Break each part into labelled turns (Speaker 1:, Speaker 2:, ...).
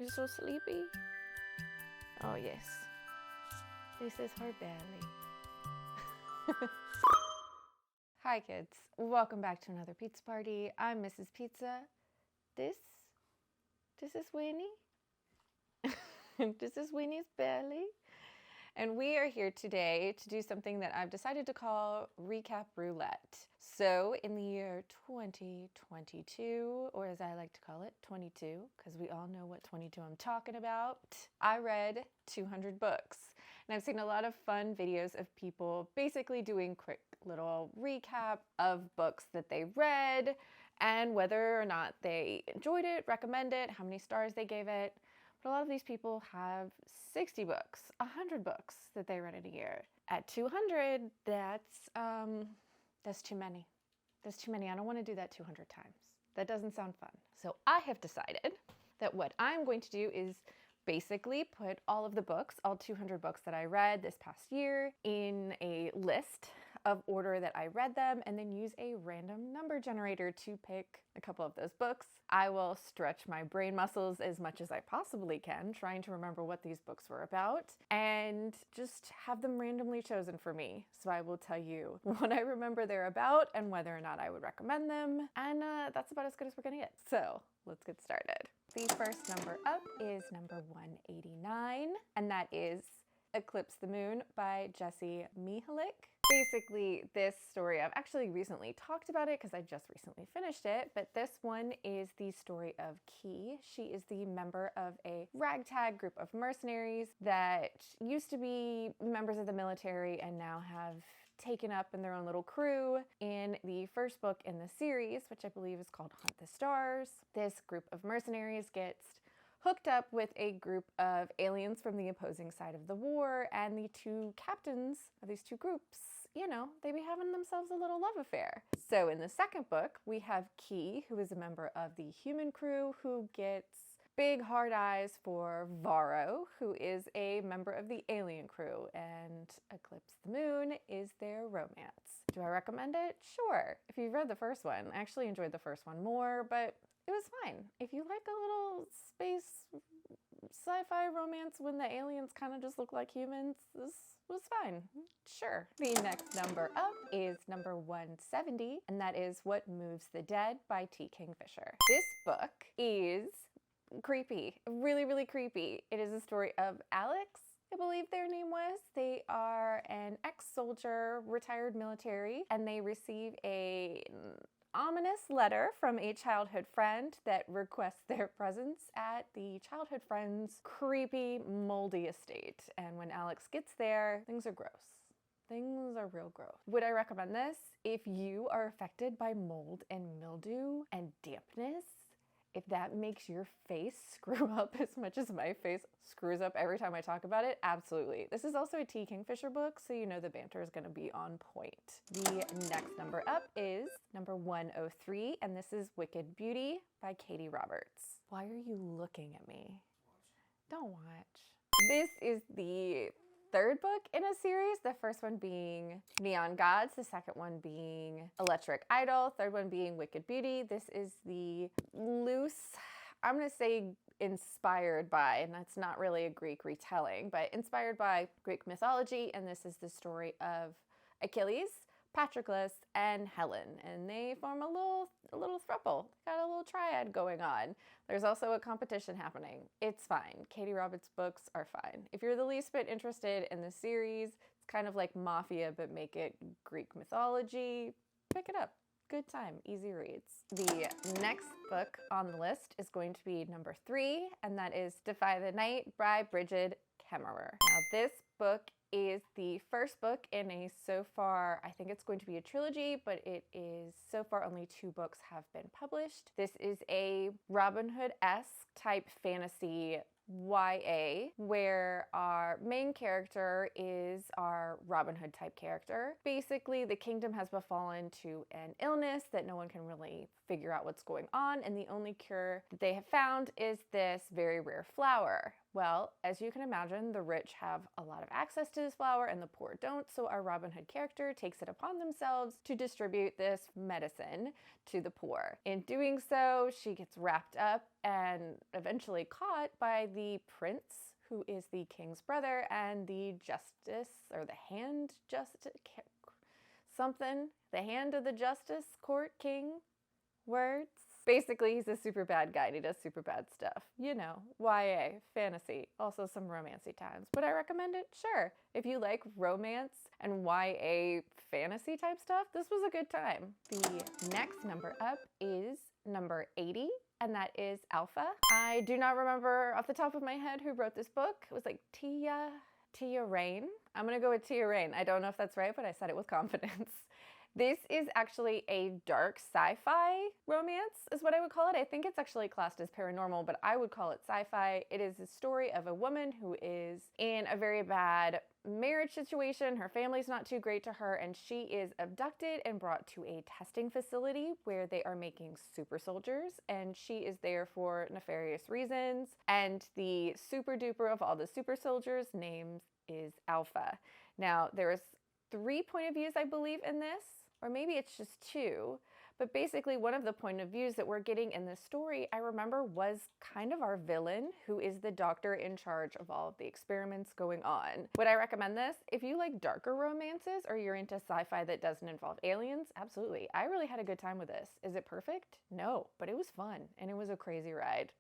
Speaker 1: You're so sleepy? Oh yes, this is her belly. Hi kids, welcome back to another pizza party. I'm Mrs. Pizza. This is Winnie. This is Winnie's belly. And we are here today to do something that I've decided to call Recap Roulette. So in the year 2022, or as I like to call it, 22, because we all know what 22 I'm talking about, I read 200 books. And I've seen a lot of fun videos of people basically doing quick little recap of books that they read and whether or not they enjoyed it, recommend it, how many stars they gave it. But a lot of these people have 60 books, 100 books that they read in a year. At 200, that's too many. That's too many. I don't want to do that 200 times. That doesn't sound fun. So I have decided that what I'm going to do is basically put all of the books, all 200 books that I read this past year, in a list of order that I read them, and then use a random number generator to pick a couple of those books. I will stretch my brain muscles as much as I possibly can, trying to remember what these books were about, and just have them randomly chosen for me. So I will tell you what I remember they're about and whether or not I would recommend them, and that's about as good as we're gonna get. So let's get started. The first number up is number 189, and that is Eclipse the Moon by Jessie Mihalik. Basically, this story, I've actually recently talked about it because I just recently finished it, but this one is the story of Key. She is the member of a ragtag group of mercenaries that used to be members of the military and now have taken up in their own little crew in the first book in the series, which I believe is called Hunt the Stars. This group of mercenaries gets hooked up with a group of aliens from the opposing side of the war, and the two captains of these two groups, you know, they be having themselves a little love affair. So in the second book, we have Key, who is a member of the human crew, who gets big hard eyes for Varro, who is a member of the alien crew, and Eclipse the Moon is their romance. Do I recommend it? Sure. If you've read the first one, I actually enjoyed the first one more, but it was fine. If you like a little space sci-fi romance when the aliens kind of just look like humans, this was fine. Sure. The next number up is number 170, and that is What Moves the Dead by T. Kingfisher. This book is creepy, really, really creepy. It is a story of Alex, I believe their name was. They are an ex-soldier, retired military, and they receive an ominous letter from a childhood friend that requests their presence at the childhood friend's creepy, moldy estate. And when Alex gets there, things are gross. Things are real gross. Would I recommend this? If you are affected by mold and mildew and dampness, if that makes your face screw up as much as my face screws up every time I talk about it, absolutely. This is also a T. Kingfisher book, so you know the banter is going to be on point. The next number up is number 103, and this is Wicked Beauty by Katie Roberts. Why are you looking at me? Don't watch. This is the third book in a series, the first one being Neon Gods, the second one being Electric Idol, third one being Wicked Beauty. This is the loose, I'm gonna say inspired by, and that's not really a Greek retelling, but inspired by Greek mythology, and this is the story of Achilles, Patroclus, and Helen, and they form a little throuple. Got a little triad going on. There's also a competition happening. It's fine. Katie Roberts' books are fine. If you're the least bit interested in the series, it's kind of like Mafia, but make it Greek mythology, pick it up. Good time, easy reads. The next book on the list is going to be number 3, and that is Defy the Night by Bridget Kemmerer. Now this book is the first book in a, so far, I think it's going to be a trilogy, but it is, so far only 2 books have been published. This is a Robin Hood-esque type fantasy YA, where our main character is our Robin Hood type character. Basically, the kingdom has befallen to an illness that no one can really figure out what's going on, and the only cure that they have found is this very rare flower. Well, as you can imagine, the rich have a lot of access to this flower and the poor don't, so our Robin Hood character takes it upon themselves to distribute this medicine to the poor. In doing so, she gets wrapped up and eventually caught by the prince, who is the king's brother, and the justice, or the hand justice, something, the hand of the justice court king, words. Basically, he's a super bad guy and he does super bad stuff. You know, YA, fantasy, also some romancy times. Would I recommend it? Sure. If you like romance and YA fantasy type stuff, this was a good time. The next number up is number 80, and that is Alpha. I do not remember off the top of my head who wrote this book. It was like Tia Rain. I'm gonna go with Tia Rain. I don't know if that's right, but I said it with confidence. This is actually a dark sci-fi romance, is what I would call it. I think it's actually classed as paranormal, but I would call it sci-fi. It is a story of a woman who is in a very bad marriage situation. Her family's not too great to her, and she is abducted and brought to a testing facility where they are making super soldiers, and she is there for nefarious reasons. And the super duper of all the super soldiers' names is Alpha. Now, there's 3 point of views, I believe, in this, or maybe it's just 2, but basically one of the point of views that we're getting in this story, I remember, was kind of our villain, who is the doctor in charge of all of the experiments going on. Would I recommend this? If you like darker romances or you're into sci-fi that doesn't involve aliens, absolutely. I really had a good time with this. Is it perfect? No, but it was fun and it was a crazy ride.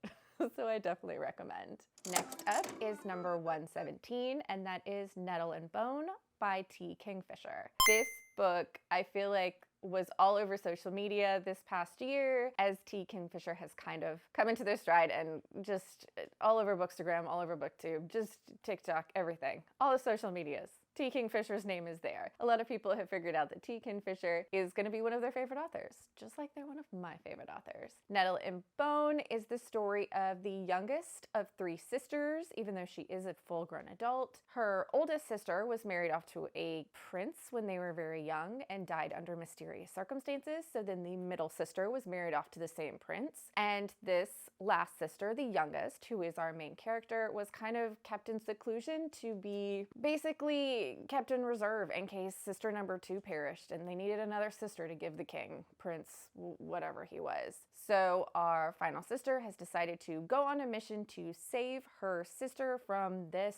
Speaker 1: So I definitely recommend. Next up is number 117, and that is Nettle and Bone by T. Kingfisher. This book, I feel like, was all over social media this past year as T. Kingfisher has kind of come into their stride, and just all over Bookstagram, all over BookTube, just TikTok, everything. All the social medias. T. Kingfisher's name is there. A lot of people have figured out that T. Kingfisher is going to be one of their favorite authors, just like they're one of my favorite authors. Nettle and Bone is the story of the youngest of 3 sisters, even though she is a full-grown adult. Her oldest sister was married off to a prince when they were very young and died under mysterious circumstances, so then the middle sister was married off to the same prince. And this last sister, the youngest, who is our main character, was kind of kept in seclusion to be basically kept in reserve in case sister number 2 perished and they needed another sister to give the king, prince, whatever he was. So our final sister has decided to go on a mission to save her sister from this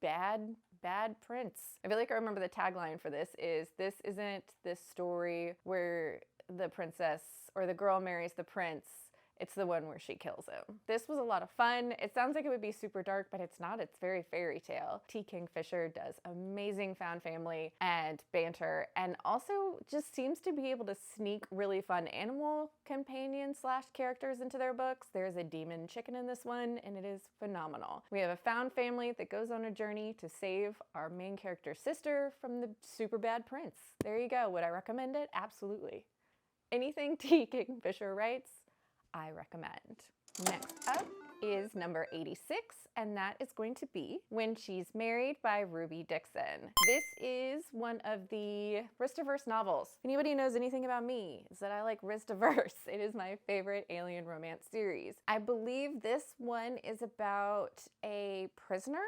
Speaker 1: bad prince. I feel like I remember the tagline for this is, "This isn't this story where the princess or the girl marries the prince. It's the one where she kills him." This was a lot of fun. It sounds like it would be super dark, but it's not. It's very fairy tale. T. Kingfisher does amazing found family and banter, and also just seems to be able to sneak really fun animal companion / characters into their books. There's a demon chicken in this one, and it is phenomenal. We have a found family that goes on a journey to save our main character's sister from the super bad prince. There you go. Would I recommend it? Absolutely. Anything T. Kingfisher writes, I recommend. Next up is number 86, and that is going to be When She's Married by Ruby Dixon. This is one of the Ristiverse novels. If anybody knows anything about me, is that I like Ristiverse. It is my favorite alien romance series. I believe this one is about a prisoner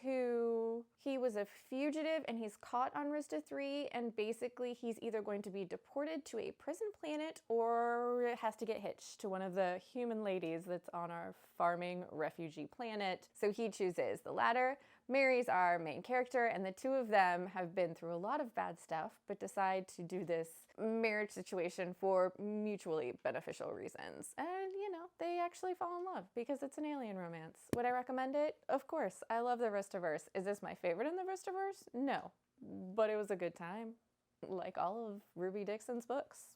Speaker 1: who he was a fugitive and he's caught on Rista 3, and basically he's either going to be deported to a prison planet or has to get hitched to one of the human ladies that's on our farming refugee planet. So he chooses the latter, marries our main character, and the 2 of them have been through a lot of bad stuff but decide to do this marriage situation for mutually beneficial reasons. And you know, they actually fall in love because it's an alien romance. Would I recommend it? Of course. I love the Ristiverse. Is this my favorite in the Ristiverse? No, but it was a good time, like all of Ruby Dixon's books.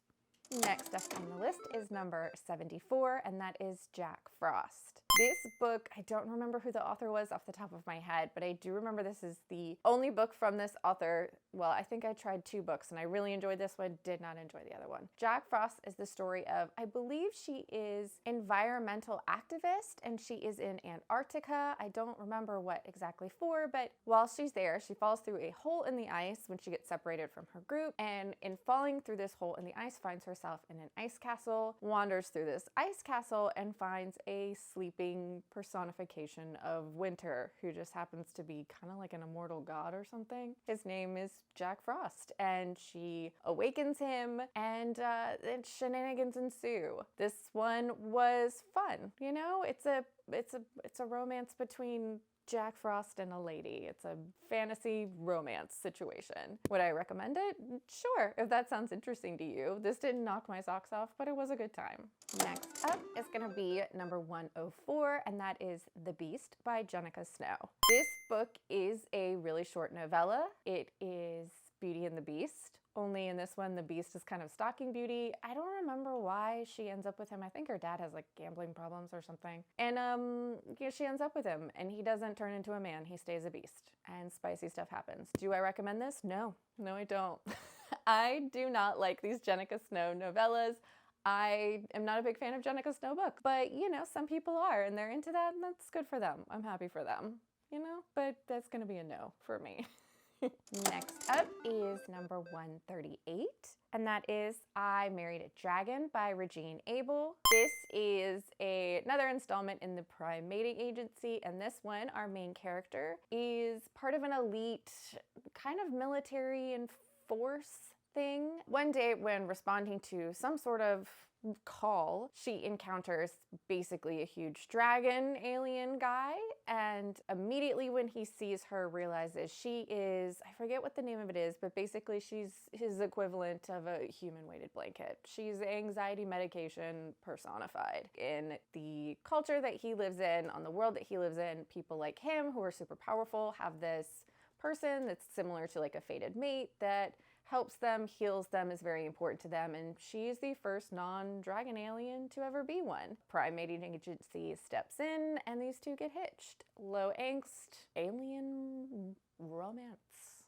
Speaker 1: Next up on the list is number 74, and that is Jack Frost. This book, I don't remember who the author was off the top of my head, but I do remember this is the only book from this author. Well, I think I tried 2 books and I really enjoyed this one, did not enjoy the other one. Jack Frost is the story of, I believe she is environmental activist and she is in Antarctica. I don't remember what exactly for, but while she's there, she falls through a hole in the ice when she gets separated from her group, and in falling through this hole in the ice finds herself in an ice castle, wanders through this ice castle and finds a sleeping personification of winter who just happens to be kind of like an immortal god or something. His name is Jack Frost, and she awakens him, and shenanigans ensue. This one was fun. You know, it's a romance between Jack Frost and a lady. It's a fantasy romance situation. Would I recommend it? Sure, if that sounds interesting to you. This didn't knock my socks off, but it was a good time. Next up is gonna be number 104, and that is The Beast by Jenica Snow. This book is a really short novella. It is Beauty and the Beast. Only in this one, the Beast is kind of stalking Beauty. I don't remember why she ends up with him. I think her dad has like gambling problems or something. And yeah, she ends up with him, and he doesn't turn into a man. He stays a beast, and spicy stuff happens. Do I recommend this? No, I don't. I do not like these Jenica Snow novellas. I am not a big fan of Jenica Snow books, but you know, some people are, and they're into that, and that's good for them. I'm happy for them, you know, but that's gonna be a no for me. Next up is number 138, and that is I Married a Dragon by Regine Abel. This is another installment in the Prime Mating Agency, and this one, our main character, is part of an elite kind of military and force thing. One day when responding to some sort of call, she encounters basically a huge dragon alien guy, and immediately when he sees her realizes she is, I forget what the name of it is, but basically she's his equivalent of a human weighted blanket. She's anxiety medication personified. In the culture that he lives in, on the world that he lives in, people like him who are super powerful have this person that's similar to like a fated mate that helps them, heals them, is very important to them, and she's the first non-dragon alien to ever be one. Prime Mating Agency steps in, and these two get hitched. Low angst, alien romance.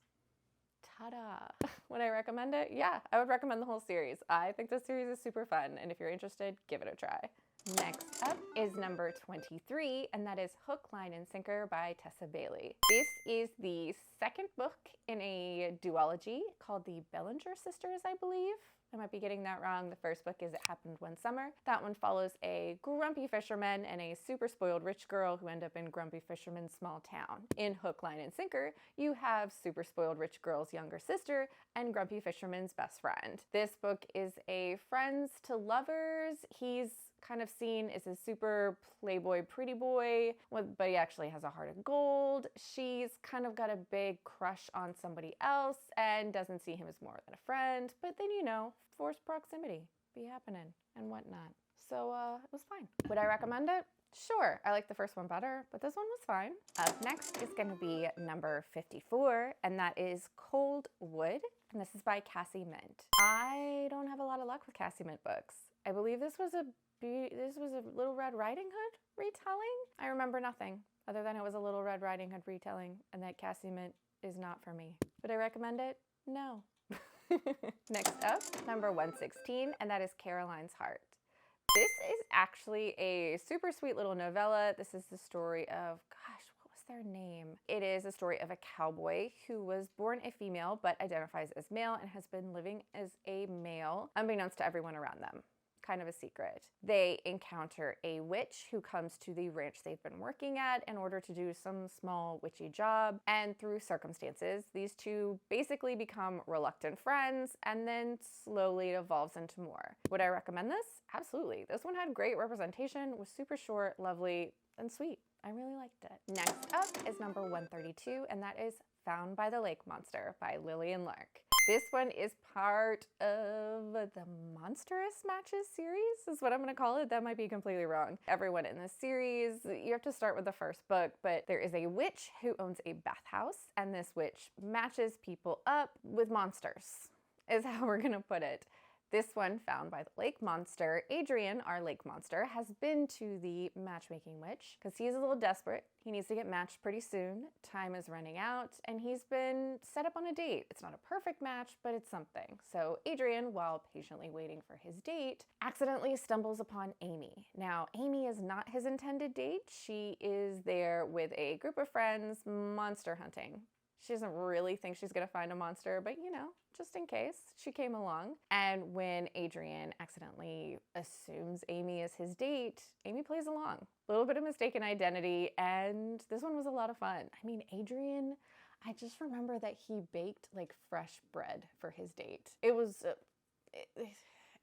Speaker 1: Ta-da! Would I recommend it? Yeah, I would recommend the whole series. I think this series is super fun, and if you're interested, give it a try. Next up is number 23, and that is Hook, Line, and Sinker by Tessa Bailey. This is the second book in a duology called the Bellinger Sisters, I believe. I might be getting that wrong. The first book is It Happened One Summer. That one follows a grumpy fisherman and a super spoiled rich girl who end up in grumpy fisherman's small town. In Hook, Line, and Sinker, you have super spoiled rich girl's younger sister and grumpy fisherman's best friend. This book is a friends to lovers. He's kind of seen as a super playboy pretty boy, but he actually has a heart of gold. She's kind of got a big crush on somebody else and doesn't see him as more than a friend, but then, you know, forced proximity be happening and whatnot. So it was fine. Would I recommend it? Sure, I like the first one better, but this one was fine. Up next is going to be number 54, and that is Cold Wood, and this is by Cassie Mint. I don't have a lot of luck with Cassie Mint books. I believe this was a Little Red Riding Hood retelling. I remember nothing other than it was a Little Red Riding Hood retelling, and that Cassie Mint is not for me. Would I recommend it? No. Next up, number 116, and that is Caroline's Heart. This is actually a super sweet little novella. This is the story of, gosh, what was their name? It is a story of a cowboy who was born a female but identifies as male and has been living as a male unbeknownst to everyone around them. Kind of a secret. They encounter a witch who comes to the ranch they've been working at in order to do some small witchy job, and through circumstances, these two basically become reluctant friends, and then slowly it evolves into more. Would I recommend this? Absolutely. This one had great representation, was super short, lovely, and sweet. I really liked it. Next up is number 132, and that is Found by the Lake Monster by Lillian Lark. This one is part of the Monstrous Matches series, is what I'm going to call it. That might be completely wrong. Everyone in this series, you have to start with the first book, but there is a witch who owns a bathhouse, and this witch matches people up with monsters, is how we're going to put it. This one found by the lake monster. Adrian, our lake monster, has been to the matchmaking witch because he's a little desperate. He needs to get matched pretty soon. Time is running out and he's been set up on a date. It's not a perfect match, but it's something. So Adrian, while patiently waiting for his date, accidentally stumbles upon Amy. Now, Amy is not his intended date. She is there with a group of friends monster hunting. She doesn't really think she's gonna find a monster, but you know, just in case, she came along. And when Adrian accidentally assumes Amy is his date, Amy plays along. A little bit of mistaken identity, and this one was a lot of fun. I mean, Adrian, I just remember that he baked like fresh bread for his date.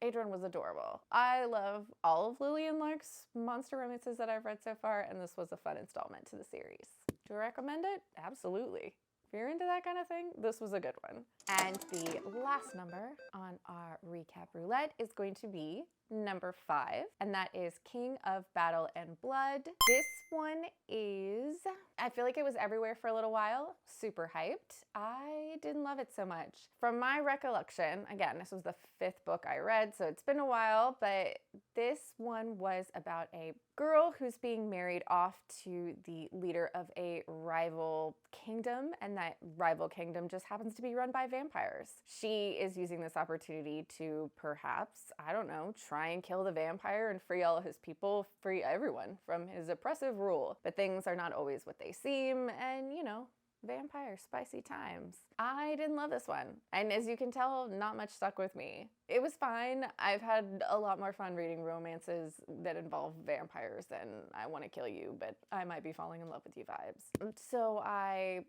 Speaker 1: Adrian was adorable. I love all of Lillian Lark's monster romances that I've read so far, and this was a fun installment to the series. Do I recommend it? Absolutely. If you're into that kind of thing, this was a good one. And the last number on our recap roulette is going to be number 5, and that is King of Battle and Blood. This one is, I feel like it was everywhere for a little while, super hyped. I didn't love it so much. From my recollection, again, this was the 5th book I read, so it's been a while, but this one was about a girl who's being married off to the leader of a rival kingdom, and that rival kingdom just happens to be run by vampires. She is using this opportunity to perhaps, I don't know, try and kill the vampire and free all of his people, free everyone from his oppressive rule. But things are not always what they seem, and you know, vampire spicy times. I didn't love this one, and as you can tell, not much stuck with me. It was fine. I've had a lot more fun reading romances that involve vampires than I want to kill you, but I might be falling in love with you vibes. So I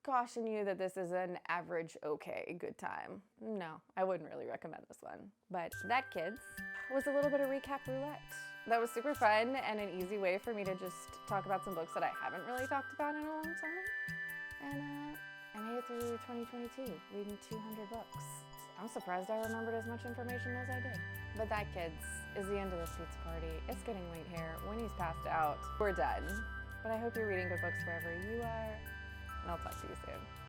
Speaker 1: caution you that this is an average okay good time. No, I wouldn't really recommend this one. But that, kids, was a little bit of recap roulette. That was super fun and an easy way for me to just talk about some books that I haven't really talked about in a long time. And I made it through 2022, reading 200 books. I'm surprised I remembered as much information as I did. But that, kids, is the end of this pizza party. It's getting late here. Winnie's passed out. We're done. But I hope you're reading good books wherever you are, and I'll talk to you soon.